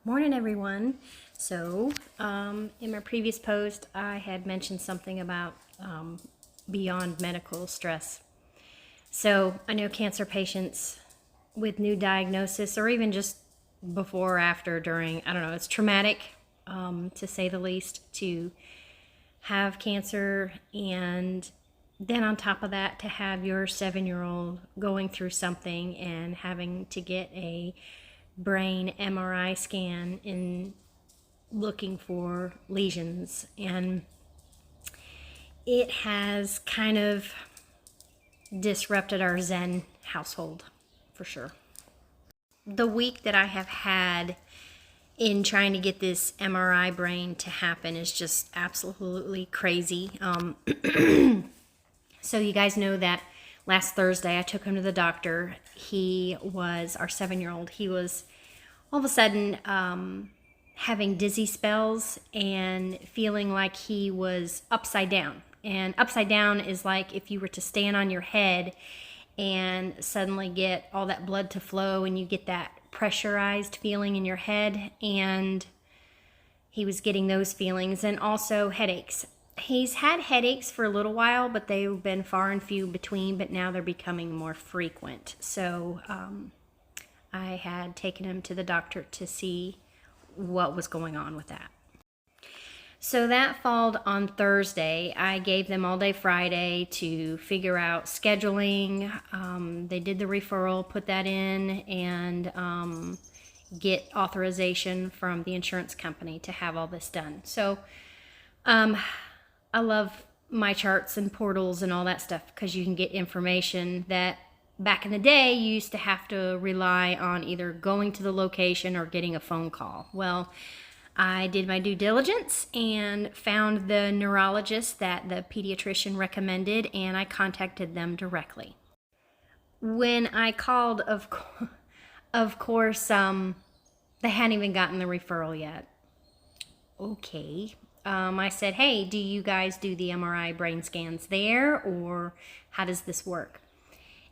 Morning, everyone. So, in my previous post, I had mentioned something about beyond medical stress. So, I know cancer patients with new diagnosis, or even just before, or after, during, I don't know, it's traumatic, to say the least, to have cancer, and then on top of that, to have your 7-year-old going through something and having to get a brain MRI scan in looking for lesions. And it has kind of disrupted our Zen household for sure. The week that I have had in trying to get this MRI brain to happen is just absolutely crazy. So you guys know that last Thursday I took him to the doctor. He was our 7-year-old. He was all of a sudden having dizzy spells and feeling like he was upside down. And upside down is like if you were to stand on your head and suddenly get all that blood to flow and you get that pressurized feeling in your head. And he was getting those feelings, and also headaches. He's had headaches for a little while, but they've been far and few between, but now they're becoming more frequent. So I had taken him to the doctor to see what was going on with that. So that falled on Thursday. I gave them all day Friday to figure out scheduling. They did the referral, put that in, and get authorization from the insurance company to have all this done. So I love my charts and portals and all that stuff because you can get information that back in the day you used to have to rely on either going to the location or getting a phone call. Well, I did my due diligence and found the neurologist that the pediatrician recommended, and I contacted them directly. When I called, of course, they hadn't even gotten the referral yet. Okay. I said, hey, do you guys do the MRI brain scans there, or how does this work?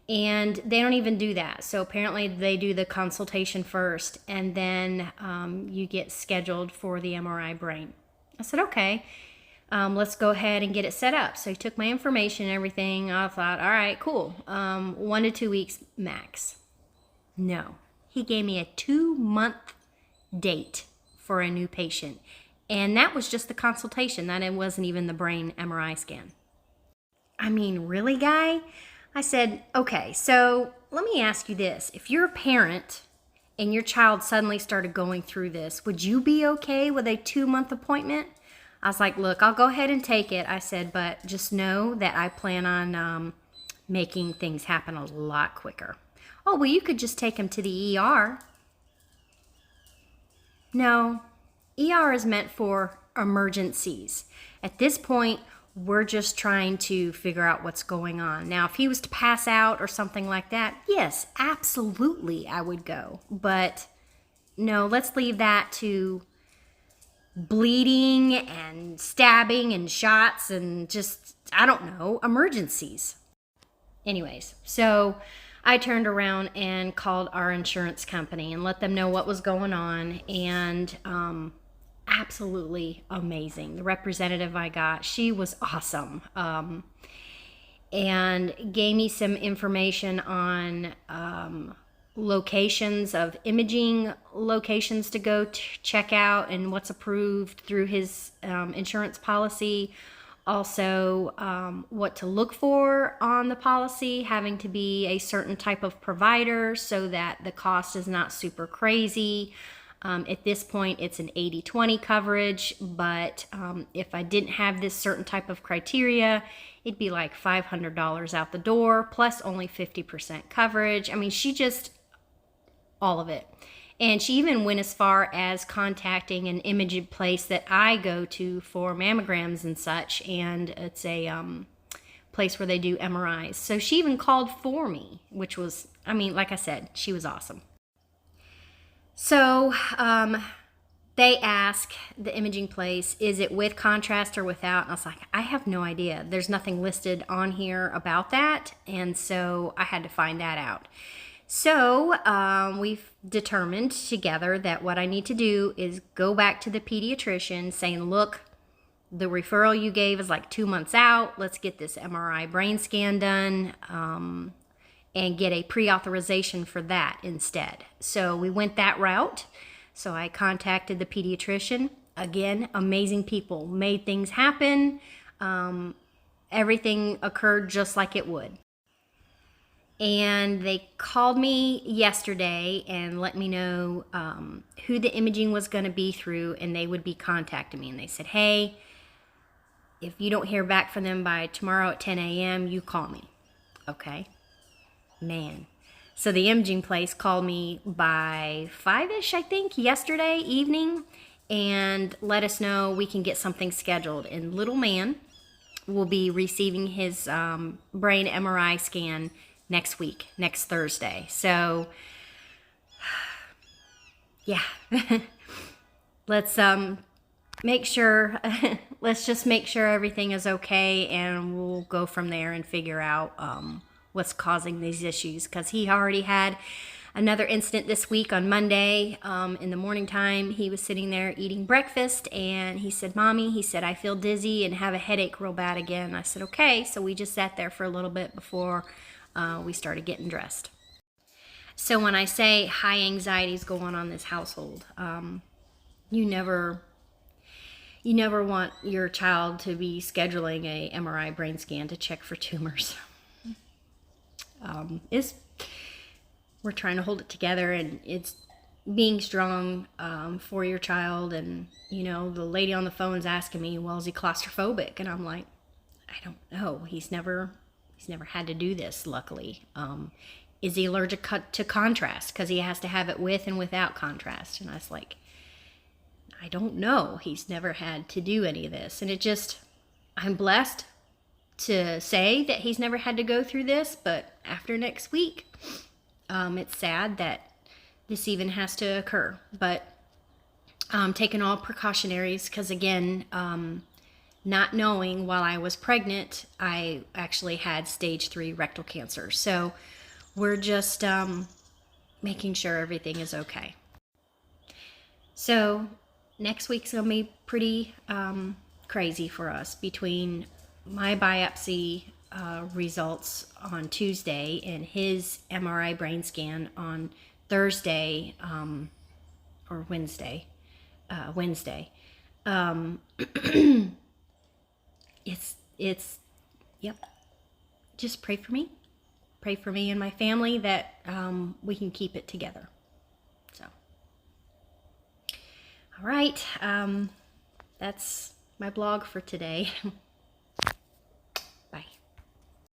And they don't even do that. So apparently they do the consultation first, and then you get scheduled for the MRI brain. I said, okay, let's go ahead and get it set up. So he took my information and everything. I thought, all right, cool. 1 to 2 weeks max. No, he gave me a 2-month date for a new patient. And that was just the consultation. That it wasn't even the brain MRI scan. I mean, really, guy? I said, okay, so let me ask you this. If you're a parent and your child suddenly started going through this, would you be okay with a 2-month appointment? I was like, look, I'll go ahead and take it. I said, but just know that I plan on making things happen a lot quicker. Oh, well, you could just take him to the ER. No, ER is meant for emergencies. At this point, we're just trying to figure out what's going on. Now, if he was to pass out or something like that, yes, absolutely, I would go. But no, let's leave that to bleeding and stabbing and shots and just, I don't know, emergencies. Anyways, so I turned around and called our insurance company and let them know what was going on, and absolutely amazing. The representative I got, she was awesome, and gave me some information on locations of imaging locations to go check out and what's approved through his insurance policy. Also, what to look for on the policy, having to be a certain type of provider so that the cost is not super crazy. At this point, it's an 80-20 coverage, but if I didn't have this certain type of criteria, it'd be like $500 out the door, plus only 50% coverage. I mean, she just, all of it. And she even went as far as contacting an imaging place that I go to for mammograms and such, and it's a place where they do MRIs. So she even called for me, which was, I mean, like I said, she was awesome. So they ask the imaging place, is it with contrast or without? And I was like, I have no idea. There's nothing listed on here about that. And so I had to find that out. So we've determined together that what I need to do is go back to the pediatrician saying, look, the referral you gave is like 2 months out. Let's get this MRI brain scan done and get a pre-authorization for that instead. So we went that route. So I contacted the pediatrician. Again, amazing people, made things happen. Everything occurred just like it would. And they called me yesterday and let me know who the imaging was going to be through, and they would be contacting me. And they said, hey, if you don't hear back from them by tomorrow at 10 a.m., you call me. Okay. Man. So the imaging place called me by 5-ish, I think, yesterday evening, and let us know we can get something scheduled. And little man will be receiving his brain MRI scan next week, next Thursday. So, yeah. Let's make sure, let's just make sure everything is okay, and we'll go from there and figure out what's causing these issues. Because he already had another incident this week on Monday. In the morning time, he was sitting there eating breakfast, and he said, Mommy, he said, I feel dizzy and have a headache real bad again. I said, okay. So we just sat there for a little bit before we started getting dressed. So when I say high anxiety is going on in this household, you never want your child to be scheduling a MRI brain scan to check for tumors. We're trying to hold it together, and it's being strong for your child. And the lady on the phone's asking me, well, is he claustrophobic? And I'm like, I don't know. He's never had to do this, luckily. Is he allergic to contrast? Because he has to have it with and without contrast. And I was like, I don't know. He's never had to do any of this. And I'm blessed to say that he's never had to go through this. But after next week, it's sad that this even has to occur. But taking all precautionaries, because again, not knowing while I was pregnant, I actually had stage 3 rectal cancer. So we're just making sure everything is okay. So next week's going to be pretty crazy for us, between my biopsy results on Tuesday and his MRI brain scan on Thursday or Wednesday. Yep. Just pray for me. Pray for me and my family that we can keep it together. So, all right. That's my blog for today.